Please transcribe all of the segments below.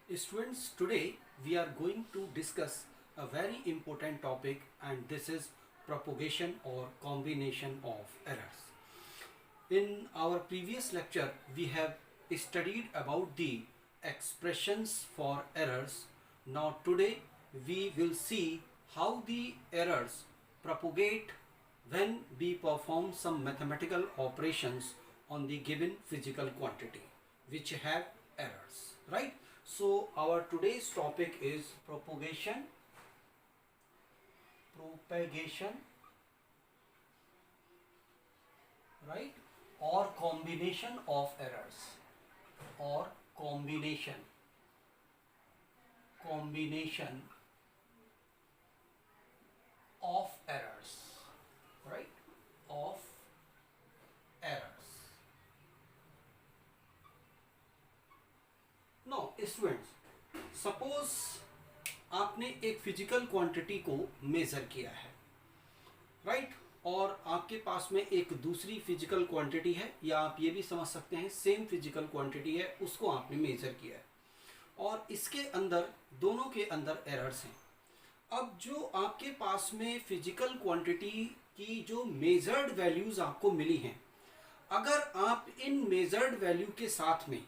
Students, today we are going to discuss a very important topic, and this is propagation or combination of errors. In our previous lecture, we have studied about the expressions for errors. Now today we will see how the errors propagate when we perform some mathematical operations on the given physical quantity which have errors, right? So our today's topic is propagation, right? Or combination of errors, or combination of errors, right? Of errors. Now students, suppose आपने एक physical quantity को major किया है, right? और आपके पास में एक दूसरी फिजिकल क्वांटिटी है, या आप ये भी समझ सकते हैं सेम फिजिकल क्वांटिटी है, उसको आपने मेजर किया है और इसके अंदर दोनों के अंदर एरर्स हैं। अब जो आपके पास में फिजिकल क्वांटिटी की जो मेजर्ड वैल्यूज आपको मिली हैं, अगर आप इन मेजर्ड वैल्यू के साथ में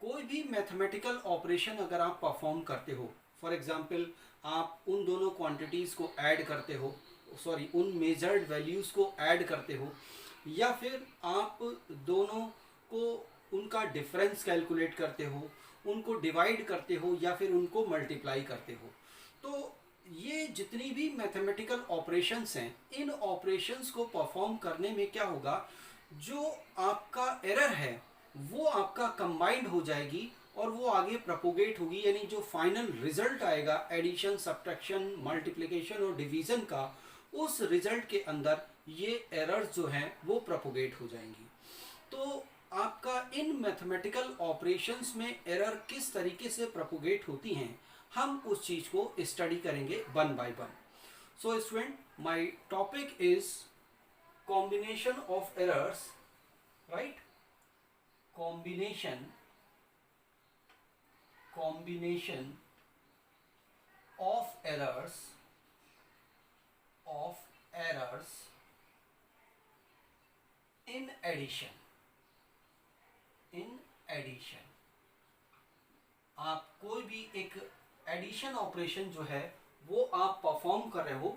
कोई भी मैथमेटिकल ऑपरेशन अगर आप परफॉर्म करते हो, फॉर एग्जांपल आप उन दोनों क्वांटिटीज़ को ऐड करते हो, उन मेजर्ड वैल्यूज़ को ऐड करते हो, या फिर आप दोनों को उनका डिफरेंस कैलकुलेट करते हो, उनको डिवाइड करते हो, या फिर उनको मल्टीप्लाई करते हो, तो ये जितनी भी मैथमेटिकल ऑपरेशंस हैं, इन ऑपरेशंस को परफॉर्म करने में क्या होगा, जो आपका एरर है वो आपका कंबाइंड हो जाएगी और वो आगे प्रोपोगेट होगी, यानी जो फाइनल रिजल्ट आएगा एडिशन, सब्ट्रैक्शन, मल्टीप्लिकेशन और डिवीजन का, उस रिजल्ट के अंदर ये एरर्स जो हैं वो प्रोपोगेट हो जाएंगी। तो आपका इन मैथमेटिकल ऑपरेशंस में एरर किस तरीके से प्रोपोगेट होती हैं, हम उस चीज़ को स्टडी करेंगे one by one. So student, my topic is combination of errors, right? combination of errors in addition आप कोई भी एक एडिशन ऑपरेशन जो है वो आप परफॉर्म कर रहे हो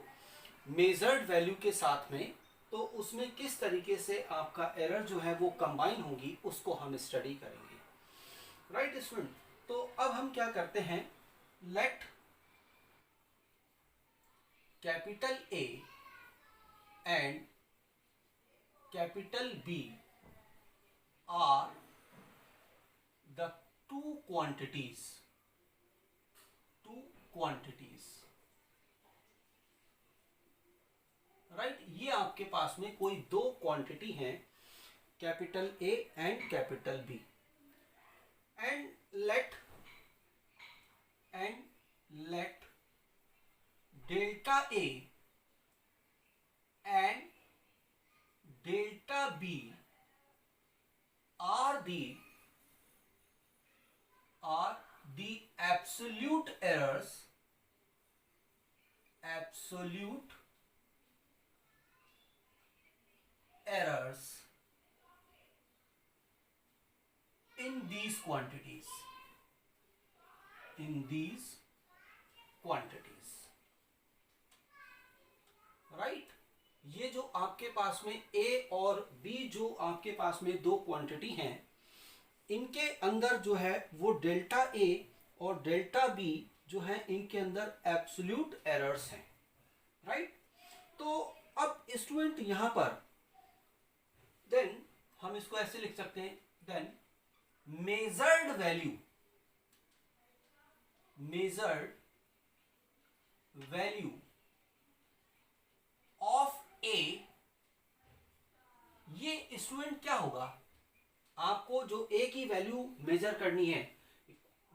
मेजर्ड वैल्यू के साथ में, तो उसमें किस तरीके से आपका एरर जो है वो कंबाइन होगी, उसको हम स्टडी करेंगे, राइट स्टूडेंट? तो अब हम क्या करते हैं, let capital A and capital B are the two quantities, right? ये आपके पास में कोई दो क्वांटिटी हैं, capital A and capital B, and let delta A and delta B are the absolute errors in these quantities, right? ये जो आपके पास में ए और बी, जो आपके पास में दो क्वांटिटी हैं, इनके अंदर जो है वो डेल्टा ए और डेल्टा बी जो है, इनके अंदर एब्सोल्यूट एरर्स हैं, राइट? तो अब स्टूडेंट यहां पर देन हम इसको ऐसे लिख सकते हैं, देन मेजर्ड वैल्यू ऑफ ए, ये स्टूडेंट क्या होगा, आपको जो ए की वैल्यू मेजर करनी है,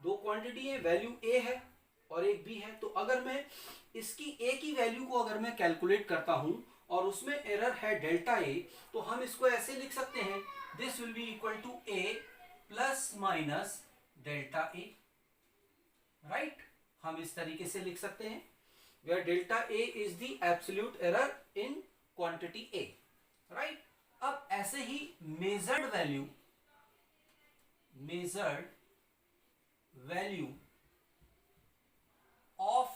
दो क्वांटिटी है, वैल्यू ए है और एक बी है, तो अगर मैं इसकी ए की वैल्यू को अगर मैं कैलकुलेट करता हूं और उसमें एरर है डेल्टा ए, तो हम इसको ऐसे लिख सकते हैं, this will be equal to A plus minus delta A, right हम इस तरीके से लिख सकते हैं where delta A is the absolute error in quantity A, right? अब ऐसे ही measured value of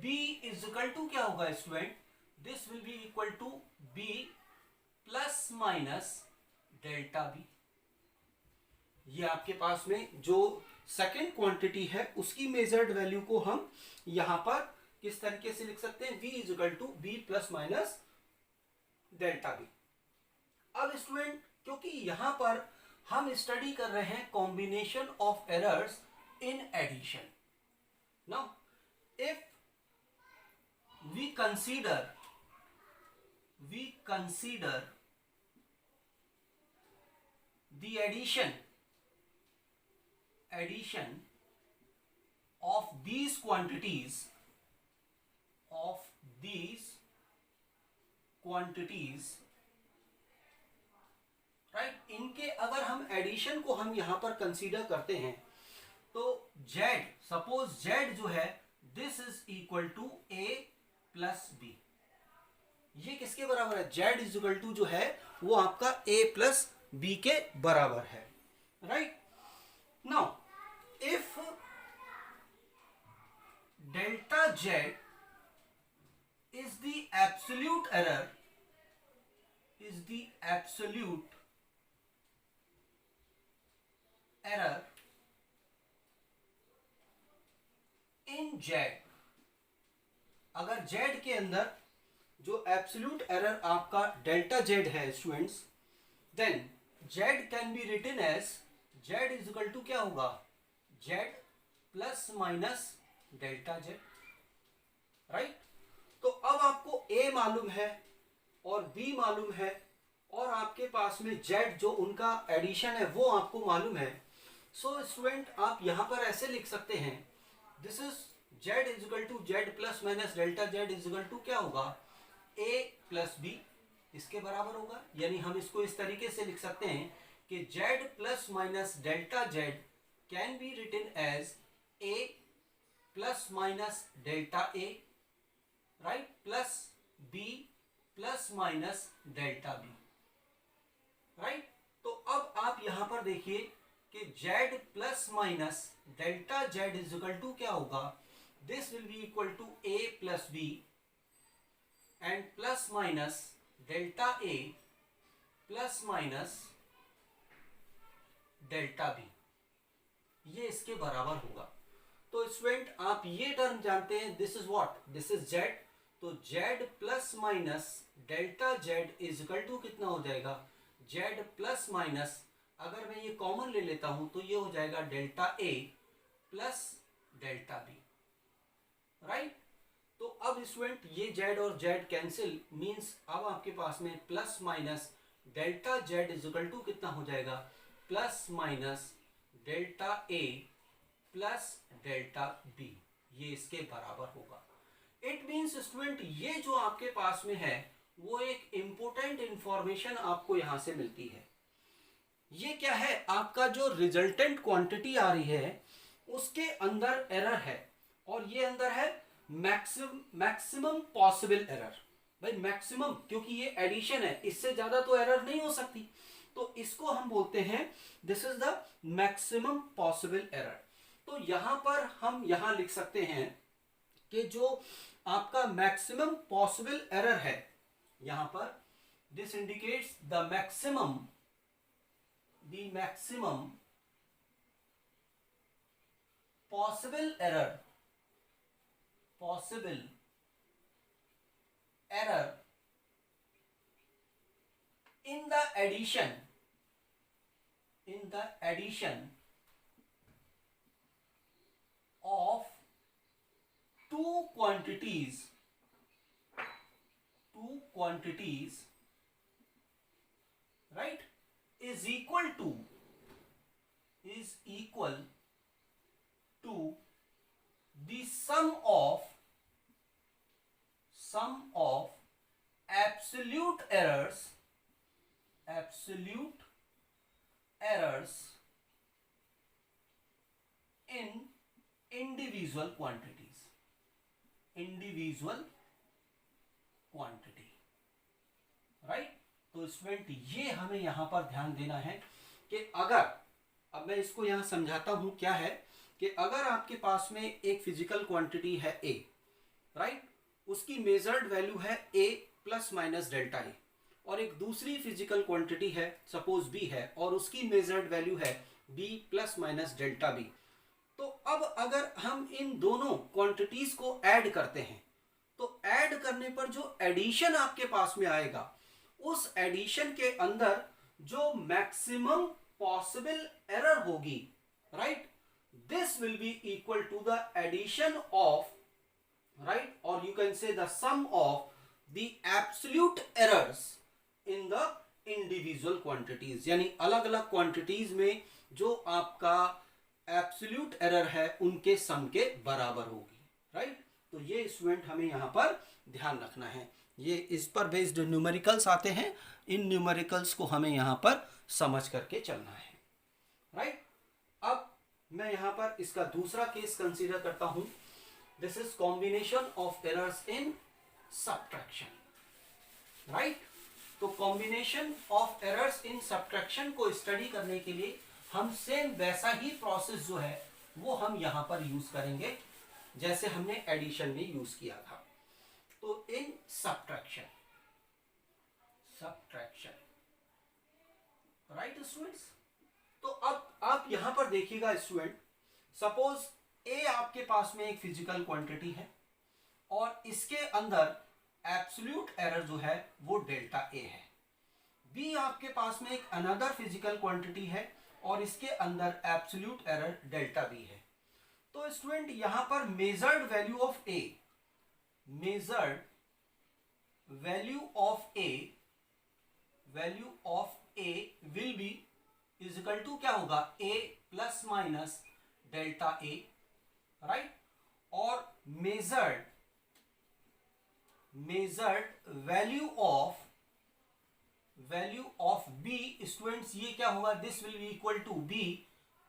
B is equal to क्या होगा student, this will be equal to B plus minus delta B। ये आपके पास में जो सेकेंड क्वांटिटी है उसकी मेजर्ड वैल्यू को हम यहां पर किस तरीके से लिख सकते हैं, V is equal to B plus minus delta B. अब स्टूडेंट क्योंकि यहां पर हम स्टडी कर रहे हैं combination of errors in addition, now if we consider the addition of these quantities right, इनके अगर हम एडिशन को हम यहां पर कंसीडर करते हैं तो z, सपोज z जो है this is equal to a plus B. ये किसके बराबर है, z इज इक्वल टू जो है वो आपका a प्लस बी के बराबर है, right. Now if delta z is the absolute error in z, अगर z के अंदर जो एब्सोल्यूट एरर आपका डेल्टा z है students, then z can be written as z is equal to क्या होगा, z plus minus delta z, right. तो अब आपको a मालूम है और b मालूम है और आपके पास में z जो उनका एडिशन है वो आपको मालूम है। सो स्टूडेंट आप यहां पर ऐसे लिख सकते हैं, this is z is equal to z plus minus delta z is equal to क्या होगा, a प्लस b, इसके बराबर होगा। यानी हम इसको इस तरीके से लिख सकते हैं कि z plus minus delta z can be written as a plus minus delta a, right, plus b plus minus delta b, right. तो अब आप यहां पर देखिए कि z plus minus delta z is equal to क्या होगा, this will be equal to a plus b and plus minus delta a plus minus delta b, ये इसके बराबर होगा। तो स्टूडेंट आप ये टर्म जानते हैं, this is what, this is z, तो z plus minus delta z is equal to कितना हो जाएगा, z प्लस माइनस, अगर मैं ये कॉमन ले लेता हूं तो ये हो जाएगा delta a plus delta b, right. तो अब स्टूडेंट ये z और z कैंसिल, मींस अब आपके पास में plus minus delta z is equal to कितना हो जाएगा, plus minus delta a plus delta b, ये इसके बराबर होगा। इट मीन्स स्टूडेंट ये जो आपके पास में है वो एक इंपॉर्टेंट इंफॉर्मेशन आपको यहां से मिलती है। ये क्या है, आपका जो रिजल्टेंट क्वांटिटी आ रही है उसके अंदर एरर है और ये अंदर है मैक्सिमम पॉसिबल एरर। भाई मैक्सिमम क्योंकि ये एडिशन है, इससे ज्यादा तो एरर नहीं हो सकती, तो इसको हम बोलते हैं this is the maximum possible error. तो यहां पर हम यहां लिख सकते हैं कि जो आपका मैक्सिमम पॉसिबल एरर है यहां पर, this indicates the maximum possible error in the addition of two quantities right is equal to the sum of absolute errors in individual quantities, individual quantity, right. तो स्टूडेंट ये हमें यहां पर ध्यान देना है कि अगर, अब मैं इसको यहां समझाता हूं क्या है, कि अगर आपके पास में एक फिजिकल क्वांटिटी है ए, राइट, उसकी मेजर्ड वैल्यू है A plus minus delta A, और एक दूसरी फिजिकल क्वांटिटी है सपोज बी है और उसकी मेजर्ड वैल्यू है B plus minus delta B. तो अब अगर हम इन दोनों क्वांटिटीज को ऐड करते हैं तो ऐड करने पर जो एडिशन आपके पास में आएगा, उस एडिशन के अंदर जो मैक्सिमम पॉसिबल एरर होगी, right, this will be equal to the addition of, right, और you can say the sum of the absolute errors in the individual quantities, यानी अलग अलग क्वांटिटीज में जो आपका एब्सोल्यूट एरर है उनके सम के बराबर होगी, राइट। तो ये स्टूडेंट हमें यहाँ पर ध्यान रखना है, ये इस पर बेस्ड न्यूमेरिकल्स आते हैं, इन न्यूमेरिकल्स को हमें यहाँ पर समझ करके चलना है, राइट। अब मैं यहाँ पर इसका दूसरा केस कंसीडर करता हूँ, this is combination of errors in subtraction, right. तो combination of errors in subtraction को स्टडी करने के लिए हम सेम वैसा ही प्रोसेस जो है वो हम यहां पर यूज करेंगे जैसे हमने एडिशन में यूज किया था। तो इन सब्ट्रैक्शन, सब्ट्रैक्शन, राइट स्टूडेंट्स। तो अब आप यहां पर देखिएगा स्टूडेंट, सपोज ए आपके पास में एक फिजिकल क्वांटिटी है और इसके अंदर एब्सोल्यूट एरर जो है वो डेल्टा ए है। बी आपके पास में एक अनदर फिजिकल क्वांटिटी है और इसके अंदर एब्सोल्यूट एरर डेल्टा बी है। तो स्टूडेंट यहां पर measured value of A, measured value of A, value of A will be is equal to क्या होगा, A plus minus delta A, right. और measured value of B students ये क्या होगा, this will be equal to B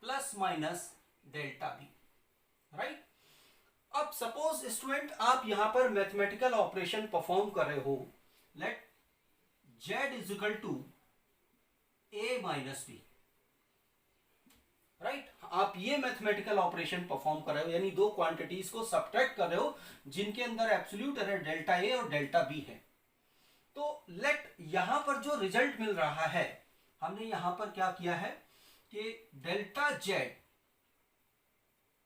plus minus delta B, right. अब suppose student आप यहां पर मैथमेटिकल ऑपरेशन परफॉर्म कर रहे हो, let z is equal to a minus B, right. आप ये मैथमेटिकल ऑपरेशन परफॉर्म कर रहे हो, यानी दो क्वांटिटीज को सब्ट्रैक्ट कर रहे हो जिनके अंदर एब्सोल्यूट एरर डेल्टा ए और डेल्टा बी है। तो लेट यहां पर जो रिजल्ट मिल रहा है, हमने यहां पर क्या किया है कि डेल्टा जेड,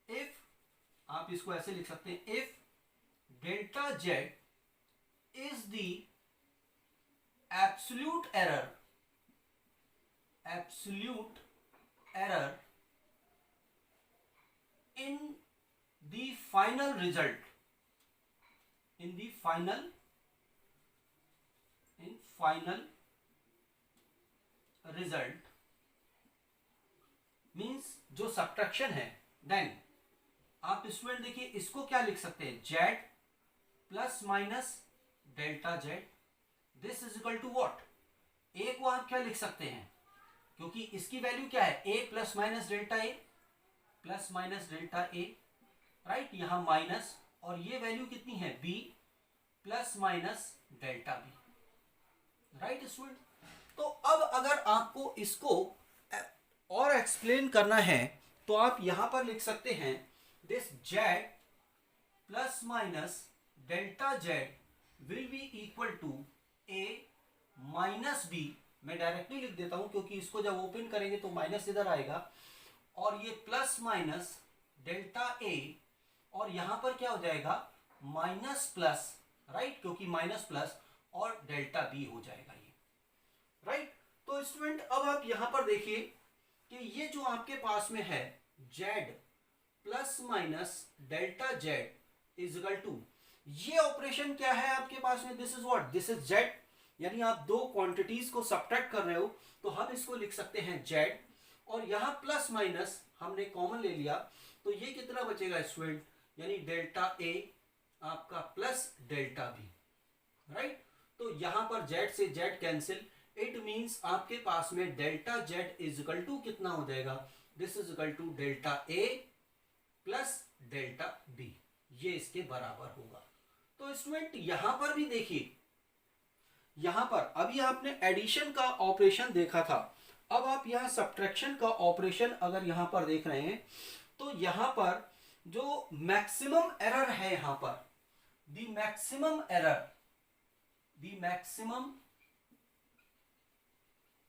इफ आप इसको ऐसे लिख सकते हैं, if delta Z is the absolute error, absolute error in the final result, in the final result means जो सब्ट्रैक्शन है, देन आप स्टूडेंट देखिए इसको क्या लिख सकते हैं, z plus minus delta z, this is equal to what, a को आप क्या लिख सकते हैं, क्योंकि इसकी वैल्यू क्या है, a plus minus delta a, plus minus delta A, right, यहां माइनस, और ये वैल्यू कितनी है, b plus minus delta B, right student. तो अब अगर आपको इसको और एक्सप्लेन करना है तो आप यहां पर लिख सकते हैं, this z plus minus delta z will be equal to a minus b, मैं डायरेक्टली लिख देता हूं क्योंकि इसको जब ओपन करेंगे तो माइनस इधर आएगा, और ये प्लस माइनस डेल्टा ए, और यहां पर क्या हो जाएगा, माइनस प्लस, राइट, क्योंकि माइनस प्लस, और डेल्टा बी हो जाएगा ये, राइट। तो स्टूडेंट अब आप यहां पर देखिए कि ये जो आपके पास में है z plus minus delta z is equal to, ये ऑपरेशन क्या है आपके पास में, this is what, this is z, यानी आप दो क्वांटिटीज को सब्ट्रैक्ट कर रहे हो तो हम इसको लिख सकते हैं z, और यहां प्लस माइनस हमने कॉमन ले लिया, तो ये कितना बचेगा स्टूडेंट, यानी डेल्टा ए आपका प्लस डेल्टा बी, राइट। तो यहां पर z से z कैंसिल, इट मींस आपके पास में delta z is equal to कितना हो जाएगा, this is equal to delta A plus delta B, ये इसके बराबर होगा। तो स्टूडेंट यहां पर भी देखिए, यहां पर अभी आपने एडिशन का ऑपरेशन देखा था, अब आप यहां सब्ट्रैक्शन का ऑपरेशन अगर यहां पर देख रहे हैं तो यहां पर जो मैक्सिमम एरर है, यहां पर the maximum error, the maximum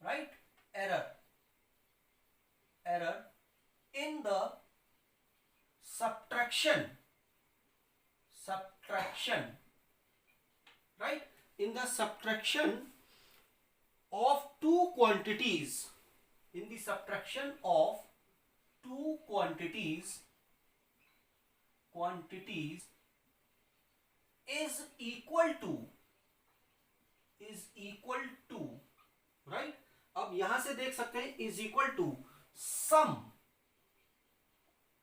right error in the subtraction right, in the subtraction of two quantities, in the subtraction of two quantities is equal to right, अब यहां से देख सकते हैं is equal to sum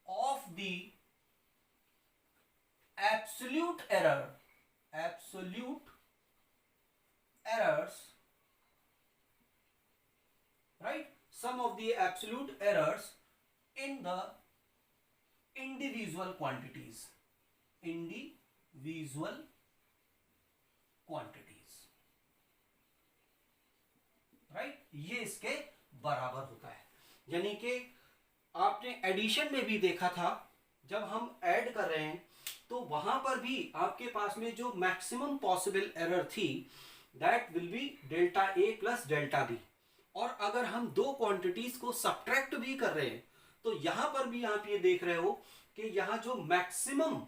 of the absolute errors right, sum of the absolute errors in the individual quantities right, ये इसके बराबर होता है। यानी कि आपने एडिशन में भी देखा था, जब हम ऐड कर रहे हैं तो वहां पर भी आपके पास में जो मैक्सिमम पॉसिबल एरर थी that will be delta A plus delta B, और अगर हम दो क्वांटिटीज को सब्ट्रैक्ट भी कर रहे हैं तो यहां पर भी आप ये देख रहे हो कि यहां जो मैक्सिमम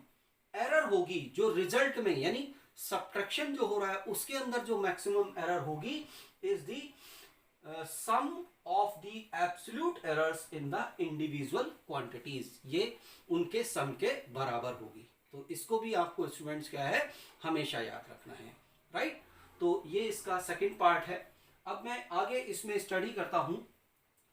एरर होगी जो रिजल्ट में, यानी सब्ट्रैक्शन जो हो रहा है उसके अंदर जो मैक्सिमम एरर होगी is the sum of the absolute errors in the individual quantities, ये उनके सम के बराबर होगी। तो इसको भी आपको स्टूडेंट्स क्या है हमेशा याद रखना है, राइट। तो ये इसका सेकंड पार्ट है। अब मैं आगे इसमें स्टडी करता हूं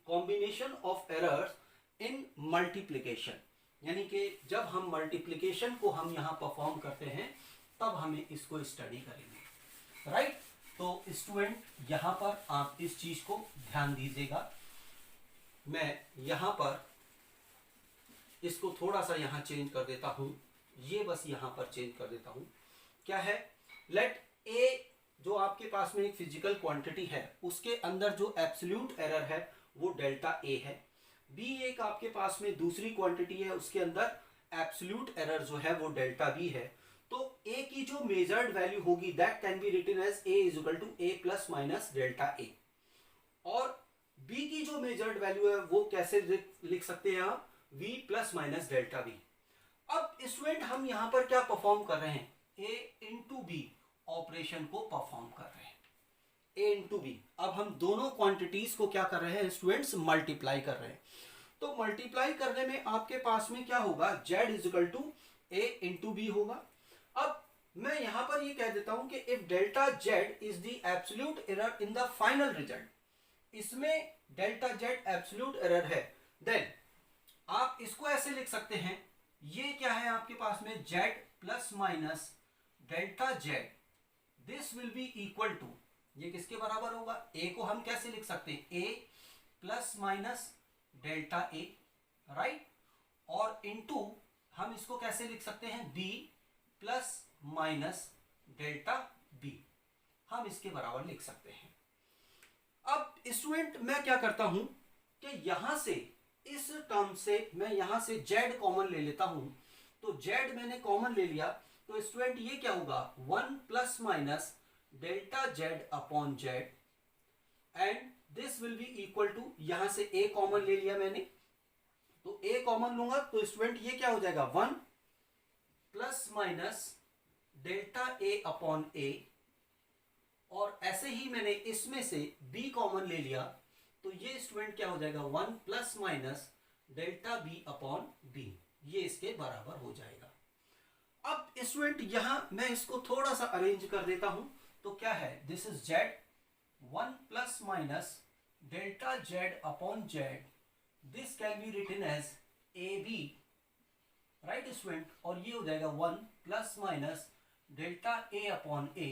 combination of errors in multiplication, यानी कि जब हम मल्टीप्लिकेशन को हम यहां परफॉर्म करते हैं तब हमें इसको स्टडी करेंगे, राइट। तो स्टूडेंट यहां पर आप इस चीज को ध्यान दीजिएगा। मैं यहां पर इसको थोड़ा सा यहां चेंज कर देता हूं, ये बस यहां पर चेंज कर देता हूं। क्या है, लेट ए जो आपके पास में एक फिजिकल क्वांटिटी है उसके अंदर जो एब्सोल्यूट एरर है वो डेल्टा ए है। बी एक आपके पास में दूसरी क्वांटिटी है उसके अंदर एब्सोल्यूट एरर जो है वो डेल्टा बी है। तो ए की जो मेजर्ड वैल्यू होगी that can be written as A is equal to A plus minus delta A, और बी की जो मेजर्ड वैल्यू है वो कैसे लिख सकते हैं आप, V plus minus delta B. अब स्टूडेंट हम यहां पर क्या परफॉर्म कर रहे हैं, ए इंटू बी ऑपरेशन को परफॉर्म कर रहे हैं, ए इंटू बी। अब हम दोनों क्वांटिटीज को क्या कर रहे हैं स्टूडेंट्स, मल्टीप्लाई कर रहे हैं। तो मल्टीप्लाई करने में आपके पास में क्या होगा, z is equal to A into B होगा। अब मैं यहां पर ये कह देता हूं कि if delta z is the absolute error in the final result, इसमें डेल्टा z एब्सोल्यूट एरर है, देन आप इसको ऐसे लिख सकते हैं, ये क्या है आपके पास में z plus minus delta z, this will be equal to, ये किसके बराबर होगा, a को हम कैसे लिख सकते हैं, a plus minus delta a, right, और इनटू हम इसको कैसे लिख सकते हैं, b plus minus delta b, हम इसके बराबर लिख सकते हैं। अब स्टूडेंट मैं क्या करता हूं कि यहां से इस टर्म से मैं यहां से z कॉमन ले लेता हूं, तो z मैंने कॉमन ले लिया, तो स्टूडेंट ये क्या होगा, 1 plus minus delta z upon z, and this will be equal to, यहां से a कॉमन ले लिया मैंने, तो a कॉमन लूंगा तो स्टूडेंट ये क्या हो जाएगा, 1 plus minus delta a upon a, और ऐसे ही मैंने इसमें से b कॉमन ले लिया, तो ये स्टूडेंट क्या हो जाएगा, 1 plus minus delta b upon b, ये इसके बराबर हो जाएगा। अब स्टूडेंट यहां मैं इसको थोड़ा सा अरेंज कर देता हूं, तो क्या है, this is z 1 plus minus delta z upon z, this can be written as ab, right student, और ये हो जाएगा 1 plus minus delta a upon a,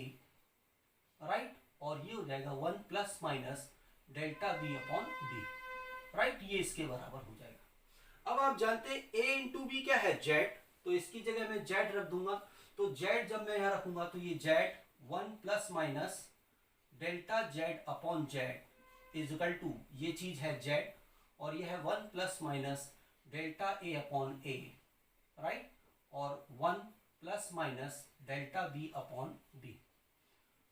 right, और ये हो जाएगा 1 plus minus delta b upon b, right, ये इसके बराबर हो जाएगा। अब आप जानते हैं a इंटू बी क्या है, जेड, तो इसकी जगह मैं जेड रख दूंगा। तो जेड जब मैं यहां रखूंगा तो ये Z 1 plus minus delta Z upon Z is equal to, ये चीज है जेड, और ये है 1 plus minus delta A upon A, right, और 1 plus minus delta B upon B.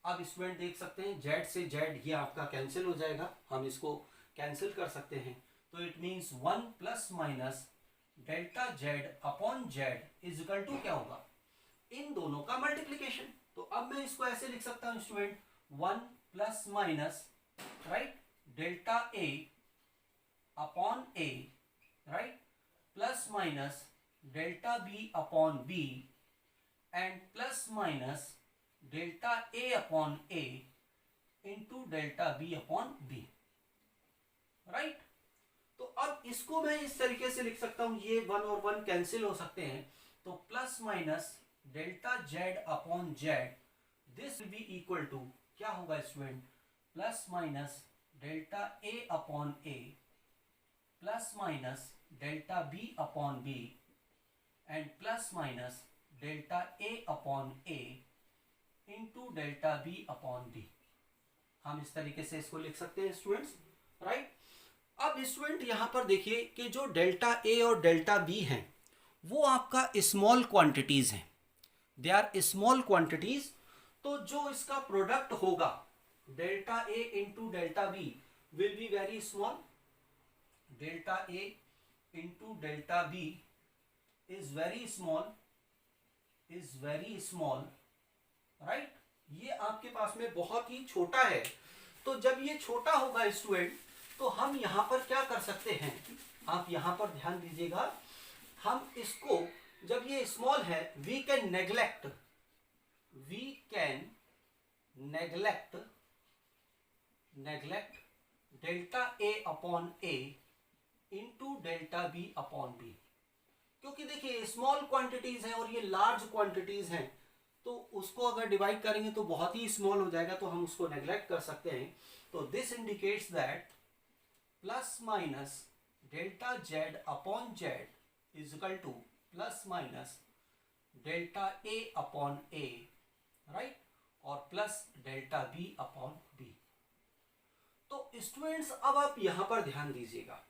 अब स्टूडेंट देख सकते हैं जेड से जेड ये आपका कैंसिल हो जाएगा, हम इसको कैंसिल कर सकते हैं। तो it means 1 plus minus delta Z upon Z is equal to क्या होगा, इन दोनों का मल्टीप्लीकेशन। तो अब मैं इसको ऐसे लिख सकता हूं student, 1 plus minus, right, delta A upon A, right, plus minus delta B upon B and plus minus delta A upon A into delta B upon B, right. तो अब इसको मैं इस तरीके से लिख सकता हूं, ये 1 और 1 कैंसिल हो सकते हैं, तो plus minus delta Z upon Z, this will be equal to क्या होगा student, plus minus delta A upon A plus minus delta B upon B and plus minus delta A upon A into delta B upon B. हम इस तरीके से इसको लिख सकते हैं स्टूडेंट्स, राइट। अब स्टूडेंट यहां पर देखिए कि जो डेल्टा ए और डेल्टा बी हैं वो आपका स्मॉल क्वांटिटीज हैं, दे आर स्मॉल क्वांटिटीज। तो जो इसका प्रोडक्ट होगा delta A into delta B will be very small, delta A into delta B is very small, right. ये आपके पास में बहुत ही छोटा है। तो जब ये छोटा होगा स्टूडेंट, तो हम यहां पर क्या कर सकते हैं, आप यहां पर ध्यान दीजिएगा, हम इसको जब ये स्मॉल है we can neglect delta A upon A into delta B upon B, क्योंकि देखिए स्मॉल क्वांटिटीज हैं और ये लार्ज क्वांटिटीज हैं, तो उसको अगर डिवाइड करेंगे तो बहुत ही स्मॉल हो जाएगा, तो हम उसको नेग्लेक्ट कर सकते हैं। तो this indicates that plus minus delta Z upon Z is equal to plus minus delta A upon A, right, और plus delta B upon B. तो स्टूडेंट्स अब आप यहां पर ध्यान दीजिएगा,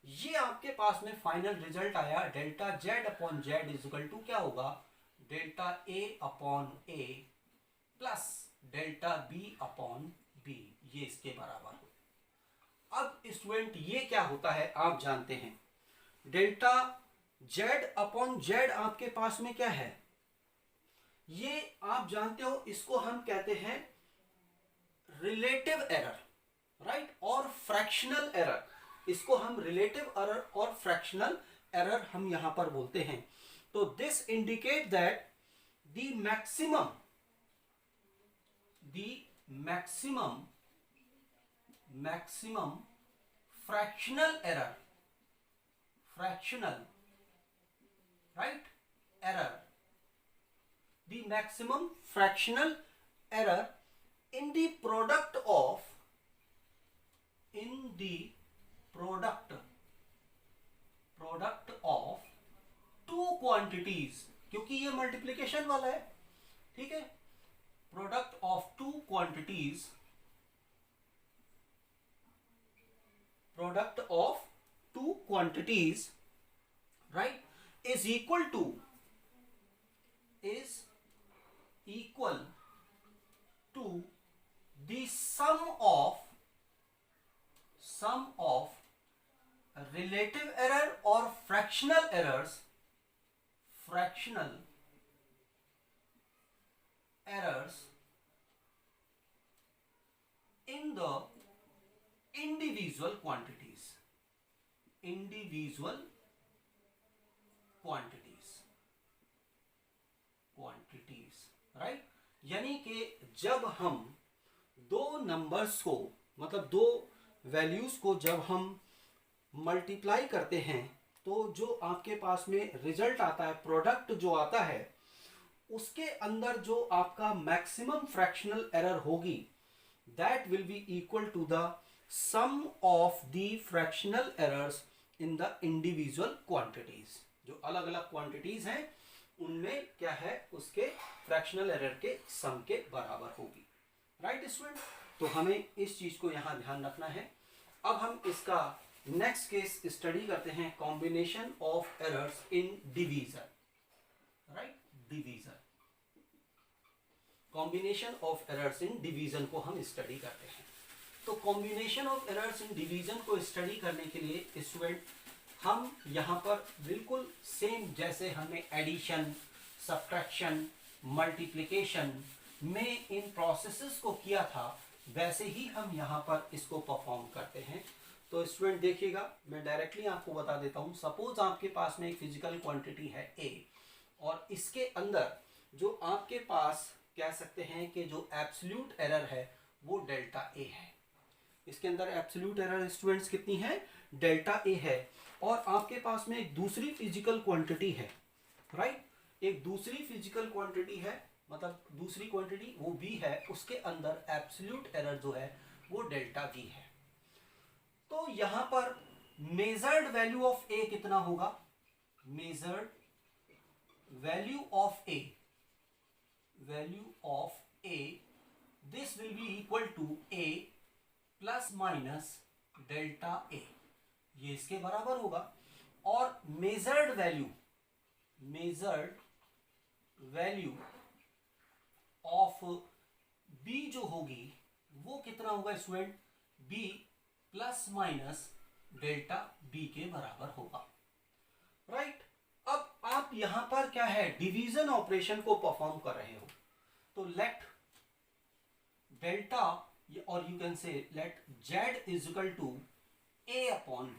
ये आपके पास में फाइनल रिजल्ट आया, delta Z upon Z is equal to क्या होगा, delta A upon A plus delta B upon B, ये इसके बराबर हो। अब स्टूडेंट ये क्या होता है आप जानते हैं, डेल्टा जेड अपॉन जेड आपके पास में क्या है, ये आप जानते हो, इसको हम कहते हैं रिलेटिव एरर, राइट, और फ्रैक्शनल एरर। इसको हम रिलेटिव एरर और फ्रैक्शनल एरर हम यहां पर बोलते हैं। तो this indicate that the maximum fractional error, right, error, the maximum fractional error in the product of two quantities, क्योंकि ये मल्टीप्लिकेशन वाला है, ठीक है, product of to quantities, right, is equal to the sum of relative error or fractional errors in the individual quantities, right. यानी कि जब हम दो नंबर्स को, मतलब दो वैल्यूज को जब हम मल्टीप्लाई करते हैं, तो जो आपके पास में रिजल्ट आता है, प्रोडक्ट जो आता है, उसके अंदर जो आपका मैक्सिमम फ्रैक्शनल एरर होगी, that will be equal to the sum of the fractional errors in the individual quantities. जो अलग अलग क्वांटिटीज हैं उनमें क्या है, उसके फ्रैक्शनल एरर के सम के बराबर होगी। राइट स्टूडेंट, तो हमें इस चीज को यहाँ ध्यान रखना है। अब हम इसका नेक्स्ट केस स्टडी करते हैं, combination of errors in division. Right, division, combination of errors in division को हम स्टडी करते हैं। तो combination of errors in division को स्टडी करने के लिए स्टूडेंट हम यहाँ पर बिल्कुल सेम जैसे हमने एडिशन, सब्ट्रैक्शन, मल्टीप्लिकेशन में इन प्रोसेसेस को किया था, वैसे ही हम यहाँ पर इसको परफॉर्म करते हैं। तो स्टूडेंट देखिएगा, मैं डायरेक्टली आपको बता देता हूँ। सपोज आपके पास में एक फिजिकल क्वांटिटी है A, और इसके अंदर जो आपके पास कह सकते हैं कि जो एब्सोल्यूट एरर है वो डेल्टा A है। इसके अंदर एब्सोल्यूट एरर स्टूडेंट्स कितनी है, डेल्टा A है। और आपके पास में एक दूसरी फिजिकल क्वांटिटी है, राइट, एक दूसरी फिजिकल क्वांटिटी है, मतलब दूसरी क्वांटिटी वो B है, उसके अंदर एब्सोल्यूट एरर जो है वो डेल्टा V है। तो यहां पर मेजर्ड वैल्यू ऑफ A कितना होगा, measured value of A, value of A, this will be equal to A plus minus delta A, ये इसके बराबर होगा। और मेजर्ड वैल्यू ऑफ B जो होगी वो कितना होगा student, B plus minus delta B के बराबर होगा। राइट, अब आप यहां पर क्या है, डिवीजन ऑपरेशन को परफॉर्म कर रहे हो। तो लेट डेल्टा, और you can say let Z is equal to A upon B,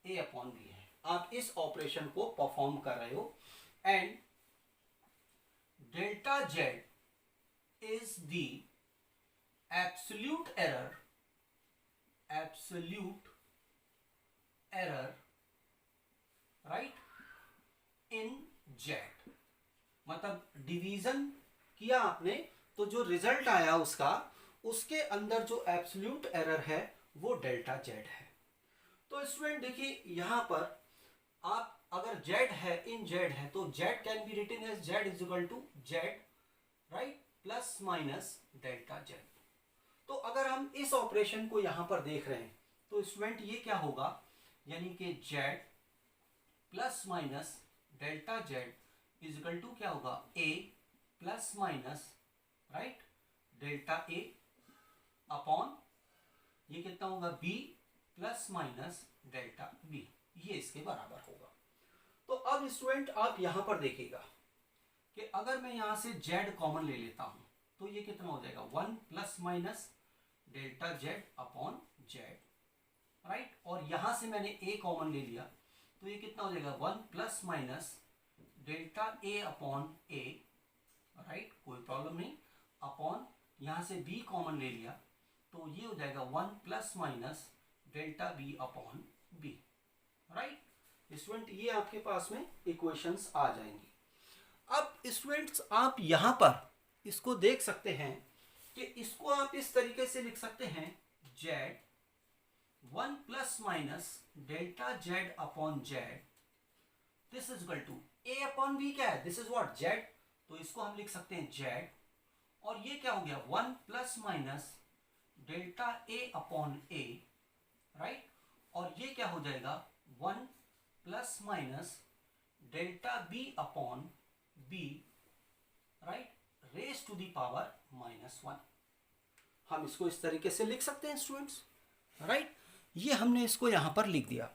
A upon B है। आप इस ऑपरेशन को परफॉर्म कर रहे हो and delta Z is the absolute error right in Z। मतलब डिवीजन किया आपने तो जो रिजल्ट आया उसके अंदर जो एब्सोल्यूट एरर है वो डेल्टा Z है। तो स्टूडेंट देखिए यहां पर आप अगर Z है, इन Z है, तो Z can be written as Z is equal to Z right plus minus delta Z। तो अगर हम इस ऑपरेशन को यहां पर देख रहे हैं तो स्टूडेंट ये क्या होगा, यानी कि Z plus minus delta Z is equal to क्या होगा, A plus minus right delta A upon ये कितना होगा, B plus minus delta B, ये इसके बराबर होगा। तो अब स्टूडेंट आप यहां पर देखिएगा कि अगर मैं यहां से Z कॉमन ले लेता हूं तो ये कितना हो जाएगा, 1 plus minus delta Z upon Z right. और यहां से मैंने A कॉमन ले लिया तो ये कितना हो जाएगा, 1 plus minus delta A upon A right, कोई प्रॉब्लम नहीं, अपॉन यहां से B कॉमन ले लिया तो ये हो जाएगा 1 plus minus delta B upon B right. Student ये आपके पास में इक्वेशंस आ जाएंगी। अब स्टूडेंट्स आप यहां पर इसको देख सकते हैं कि इसको आप इस तरीके से लिख सकते हैं, Z 1 plus minus delta Z upon Z, this is equal to A upon B क्या है, दिस इज व्हाट Z, तो इसको हम लिख सकते हैं Z। और ये क्या हो गया, 1 plus minus delta A upon A right. और ये क्या हो जाएगा, 1 plus minus delta B upon B right raise to the power -1। हम इसको इस तरीके से लिख सकते हैं स्टूडेंट्स राइट। ये हमने इसको यहां पर लिख दिया।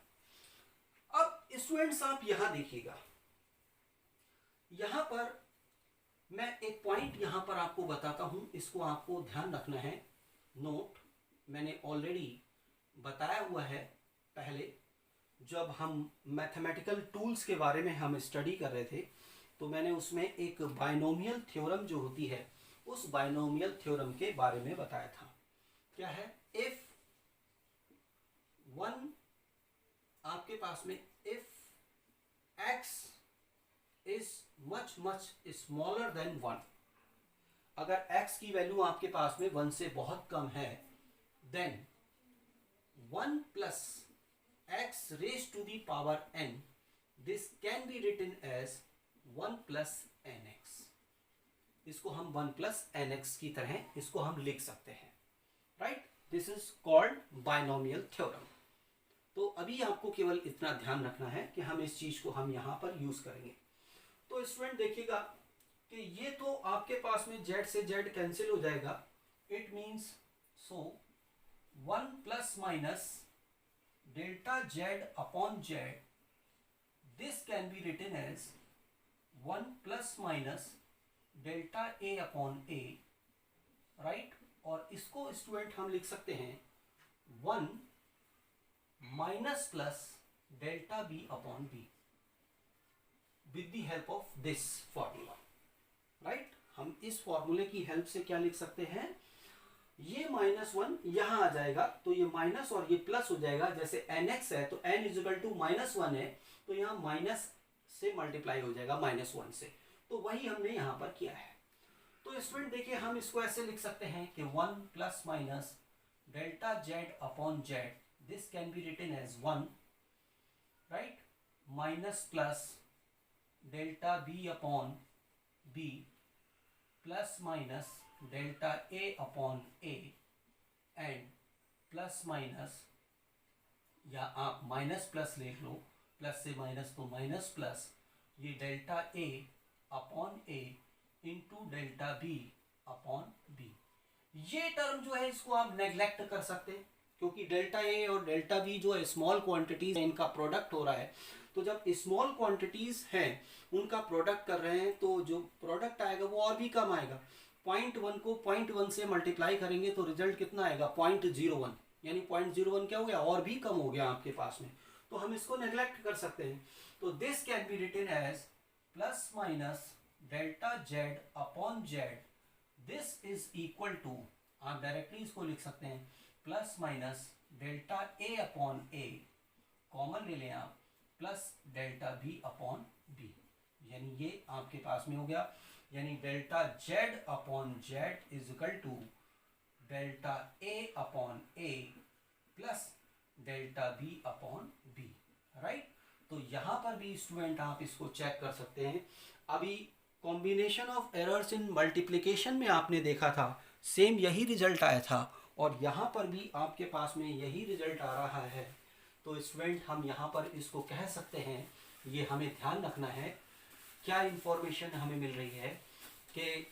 अब स्टूडेंट्स आप यहां देखिएगा, यहां पर मैं एक पॉइंट यहां पर आपको बताता हूं, इसको आपको ध्यान रखना है। नोट, मैंने ऑलरेडी बताया हुआ है पहले जब हम मैथमेटिकल टूल्स के बारे में हम स्टडी कर रहे थे, तो मैंने उसमें एक बाइनोमियल थ्योरम जो होती है उस बाइनोमियल थ्योरम के बारे में बताया था। क्या है, इफ वन आपके पास में if x is much smaller than 1, अगर x की वैल्यू आपके पास में 1 से बहुत कम है, then 1 plus x raised to the power n, this can be written as 1 plus nx. इसको हम 1 plus nx की तरह इसको हम लिख सकते हैं, right. This is called binomial theorem. तो अभी आपको केवल इतना ध्यान रखना है कि हम इस चीज को हम यहाँ पर यूज करेंगे. तो स्टूडेंट देखिएगा कि ये तो आपके पास में z से z कैंसिल हो जाएगा. It means so 1 plus minus delta z upon z, this can be written as 1 plus minus delta a upon a, right. और इसको स्टूडेंट हम लिख सकते हैं 1 minus plus delta b upon b with the help of this formula, right. हम इस फॉर्मूले की हेल्प से क्या लिख सकते हैं, ये -1 यहां आ जाएगा तो ये माइनस और ये प्लस हो जाएगा. जैसे nx है तो n इजिकल टू -1 है तो यहाँ माइनस से मल्टीप्लाई हो जाएगा -1 से. तो वही हमने यहाँ पर किया है. तो स्टूडेंट देखिए हम इसको ऐसे लिख सकते हैं कि 1 plus minus delta z upon z, this can be written as 1, right, minus plus delta b upon b plus minus delta a upon a and plus minus, या आप माइनस प्लस लिख लो, प्लस से माइनस तो minus plus ये delta a upon a into delta b upon b. ये term जो है इसको आप नेग्लेक्ट कर सकते हैं क्योंकि डेल्टा a और डेल्टा b जो है स्मॉल क्वांटिटीज है, इनका प्रोडक्ट हो रहा है. तो जब स्मॉल क्वांटिटीज हैं उनका प्रोडक्ट कर रहे हैं तो जो प्रोडक्ट आएगा वो और भी कम आएगा. 0.1 को 0.1 से मल्टीप्लाई करेंगे तो रिजल्ट कितना आएगा 0.01, यानी 0.01 क्या हो गया, और भी कम हो गया आपके पास में. तो हम इसको नेग्लेक्ट कर सकते हैं. तो this can be written as plus minus delta z upon z, this is equal to, आप डायरेक्टली इसको लिख सकते हैं plus minus delta a upon a, common ले लें आप, plus delta b upon b. यानी ये आपके पास में हो गया, यानी delta z upon z is equal to delta a upon a plus delta b upon b, right. तो यहाँ पर भी स्टूडेंट आप इसको चेक कर सकते हैं. अभी combination of errors in multiplication में आपने देखा था सेम यही रिजल्ट आया था और यहाँ पर भी आपके पास में यही रिजल्ट आ रहा है. तो स्टूडेंट हम यहाँ पर इसको कह सकते हैं, ये हमें ध्यान रखना है. क्या इंफॉर्मेशन हमें मिल रही है कि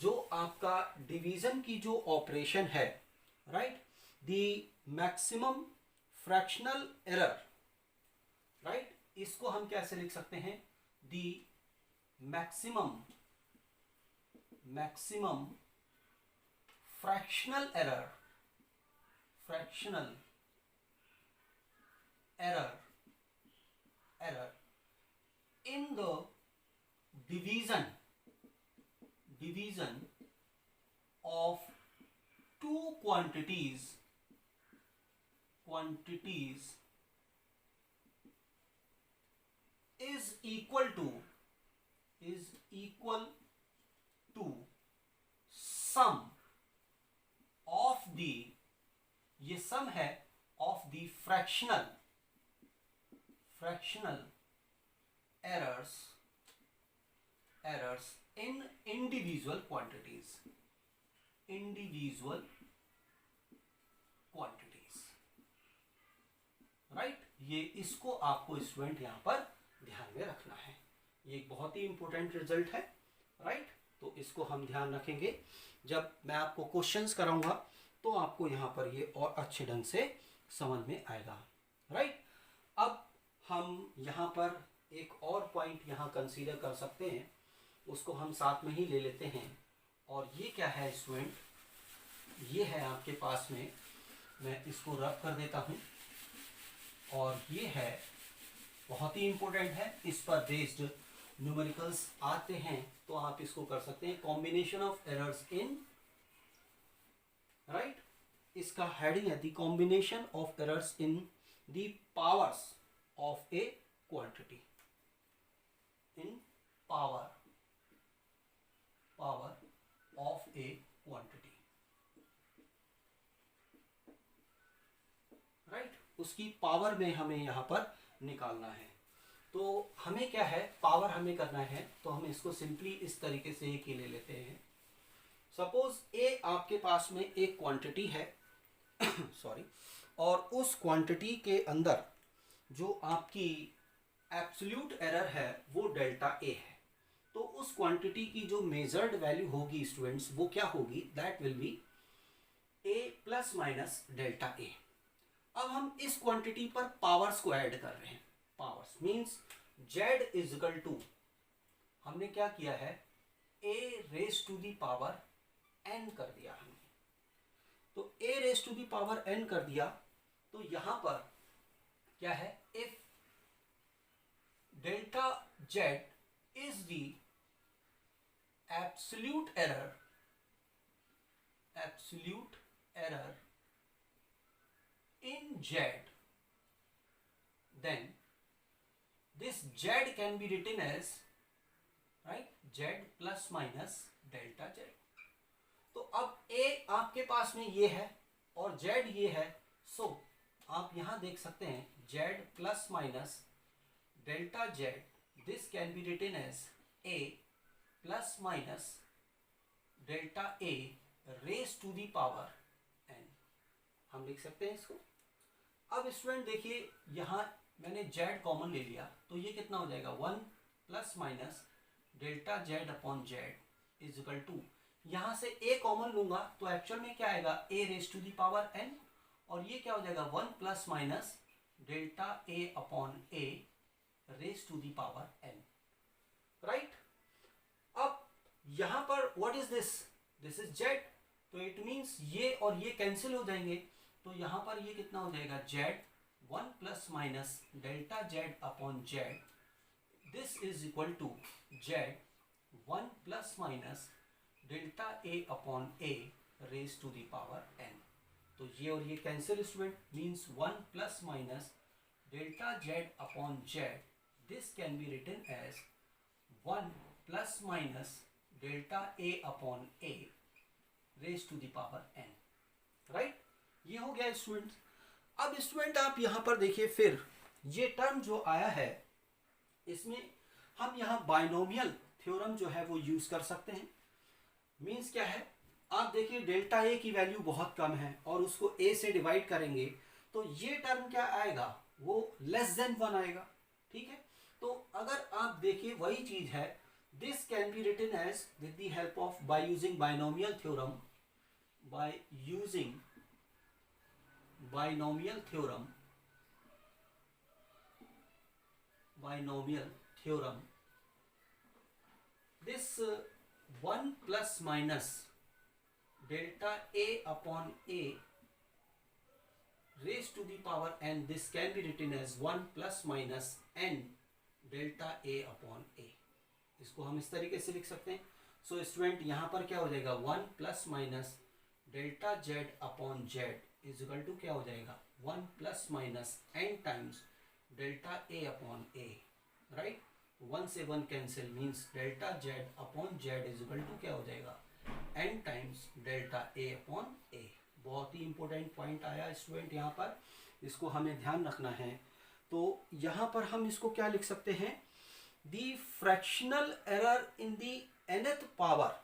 जो आपका डिवीजन की जो ऑपरेशन है, right, the maximum fractional error, right, इसको हम कैसे लिख सकते हैं, the maximum fractional error in the division of two quantities is equal to sum of the, ये sum है of the fractional errors in individual quantities, right. ये इसको आपको स्टूडेंट यहाँ पर ध्यान में रखना है. ये एक बहुत ही इंपॉर्टेंट रिजल्ट है, राइट. तो इसको हम ध्यान रखेंगे. जब मैं आपको क्वेश्चंस कराऊंगा तो आपको यहाँ पर ये और अच्छे ढंग से समझ में आएगा, राइट. अब हम यहाँ पर एक और पॉइंट यहाँ कंसीडर कर सकते हैं, उसको हम साथ में ही ले लेते हैं. और ये क्या है स्टूडेंट, ये है आपके पास में, मैं इसको रब कर देता हूँ. और ये है बहुत ही इंपॉर्टेंट है, इस पर बेस्ड न्यूमेरिकल्स आते हैं तो आप इसको कर सकते हैं. Combination of errors in, right, इसका हेडिंग है the combination of errors in the powers of a quantity, in power of a quantity, right. उसकी पावर में हमें यहाँ पर निकालना है। तो हमें क्या है, पावर हमें करना है, तो हम इसको सिंपली इस तरीके से एक ही ले लेते हैं। सपोज ए आपके पास में एक क्वांटिटी है सॉरी, और उस क्वांटिटी के अंदर जो आपकी एब्सोल्यूट एरर है वो डेल्टा ए है। तो उस क्वांटिटी की जो मेजर्ड वैल्यू होगी स्टूडेंट्स, वो क्या होगी, that will be A plus minus delta A. अब हम इस क्वांटिटी पर पावर्स को ऐड कर रहे हैं। Powers means Z is equal to, हमने क्या किया है, A raise to the power N कर दिया हमने। तो A raise to the power N कर दिया, तो यहां पर क्या है, if delta Z is the absolute error in Z, then this Z can be written as, right, Z plus minus delta Z. तो अब A आपके पास में ये है और Z ये है, सो आप यहां देख सकते हैं Z plus minus delta Z, this can be written as A plus minus delta A raised to the power n, हम लिख सकते हैं इसको। अब स्टूडेंट देखिए, यहाँ मैंने जेड कॉमन ले लिया, तो ये कितना हो जाएगा, 1 plus minus delta Z upon Z is equal to, यहाँ से ए कॉमन लूंगा तो एक्चुअल में क्या आएगा, A raise to the power N, और ये क्या हो जाएगा 1 plus minus delta A upon A raise to the power N, right. अब यहाँ पर what is this, this is Z, तो इट मीन्स ये और ये कैंसिल हो जाएंगे, तो यहां पर ये कितना हो जाएगा, Z 1 plus minus delta Z upon Z, this is equal to Z 1 plus minus delta A upon A raise to the power N. तो ये और ये cancel student, means 1 plus minus delta Z upon Z, this can be written as 1 plus minus delta A upon A raise to the power N, right. ये हो गया student. अब student आप यहां पर देखिए, फिर ये टर्म जो आया है, इसमें हम यहां बाइनोमियल थ्योरम जो है वो यूज कर सकते हैं। मींस क्या है, आप देखिए डेल्टा ए की वैल्यू बहुत कम है और उसको ए से डिवाइड करेंगे तो ये टर्म क्या आएगा, वो लेस देन 1 आएगा, ठीक है। तो अगर आप देखिए वही चीज है, this can be written as with the help of by using binomial theorem, by using binomial theorem, this 1 plus minus delta a upon a raised to the power n, this can be written as 1 plus minus n delta a upon a, इसको हम इस तरीके से लिख सकते हैं। So student यहाँ पर क्या हो जाएगा, 1 plus minus delta Z upon Z is equal to क्या हो जाएगा, 1 plus minus N times delta A upon A, right. 1 से 1 cancel, means delta Z upon Z is equal to क्या हो जाएगा, N times delta A upon A. बहुत ही important point आया स्टूडेंट यहाँ पर, इसको हमें ध्यान रखना है। तो यहाँ पर हम इसको क्या लिख सकते हैं, the fractional error in the nth power,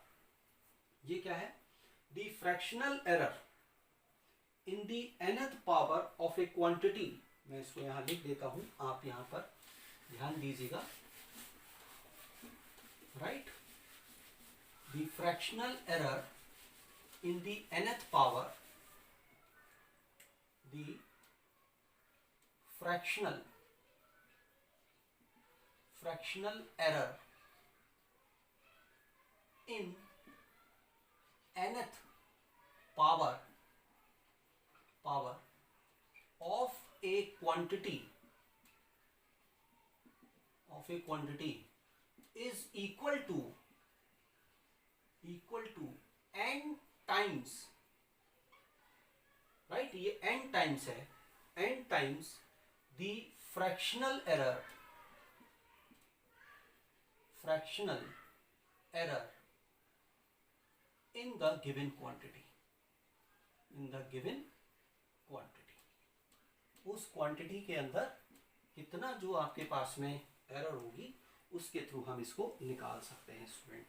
ये क्या है, the fractional error in the nth power of a quantity, मैं इसको यहां लिख देता हूं, आप यहां पर ध्यान दीजिएगा, right. The fractional error in the nth power, the fractional error in nth power of a quantity is equal to n times, right, ये n times है, n times the fractional error in the given quantity, उस quantity के अंदर कितना जो आपके पास में एरर होगी उसके थ्रू हम इसको निकाल सकते हैं स्टूडेंट।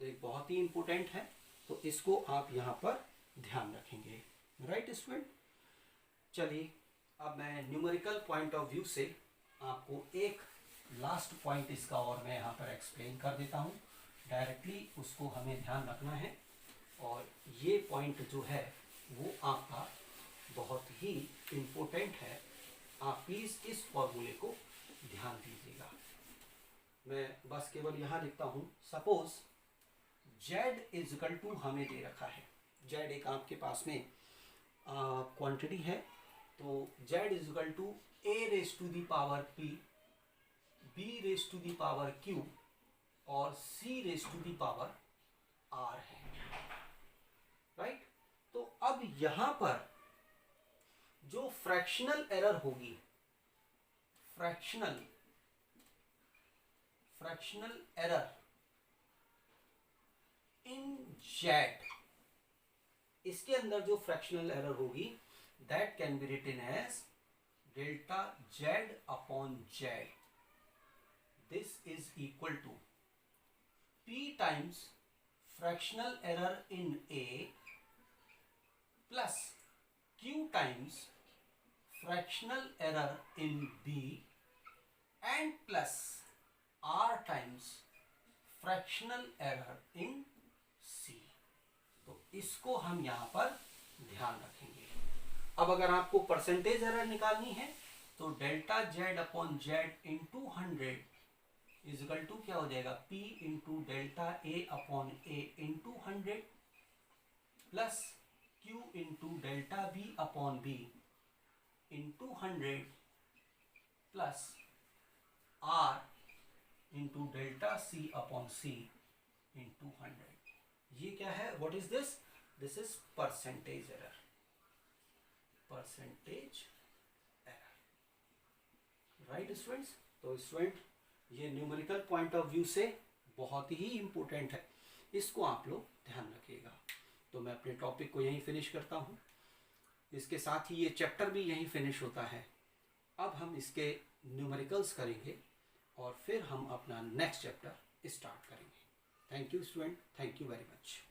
तो एक बहुत ही इम्पोर्टेंट है, तो इसको आप यहाँ पर ध्यान रखेंगे। राइट स्टूडेंट, चलिए अब मैं न्यूमेरिकल पॉइंट ऑफ व्यू से आपको एक लास्ट पॉइंट इसका और मैं यहाँ पर एक्सप्लेन कर देता हूँ। डायरेक्टली उसको हमें ध्यान रखना है, और ये पॉइंट जो है वो आपका बहुत ही इम्पोर्टेंट है। आप प्लीज़ इस फॉर्मूले को ध्यान दीजिएगा। मैं बस केवल यहाँ लिखता हूँ, सपोज z इजकल टू हमें दे रखा है, z एक आपके पास में क्वांटिटी है, तो z is equal to a raise to the power p, b raise to the power q और c raise to the power r है। राइट, तो अब यहां पर जो फ्रैक्शनल एरर होगी, फ्रैक्शनल एरर इन z, इसके अंदर जो फ्रैक्शनल एरर होगी that can be written as delta z upon z। This is equal to p times fractional error in a plus q times fractional error in b and plus r times fractional error in c। तो इसको हम यहाँ पर ध्यान रखेंगे। अब अगर आपको परसेंटेज एरर निकालनी है तो delta z upon z into 100 is equal to क्या हो जाएगा, p into delta a upon a into 100 plus q into delta b upon b into 100 plus r into delta c upon c into 100। ये क्या है, what is this, this is percentage error, percentage error. Right students, तो student ये numerical point of view से बहुत ही important है, इसको आप लोग ध्यान रखिएगा। तो मैं अपने टॉपिक को यहीं फिनिश करता हूँ, इसके साथ ही ये चैप्टर भी यहीं फिनिश होता है। अब हम इसके न्यूमेरिकल्स करेंगे और फिर हम अपना नेक्स्ट चैप्टर स्टार्ट करेंगे। Thank you student, thank you very much.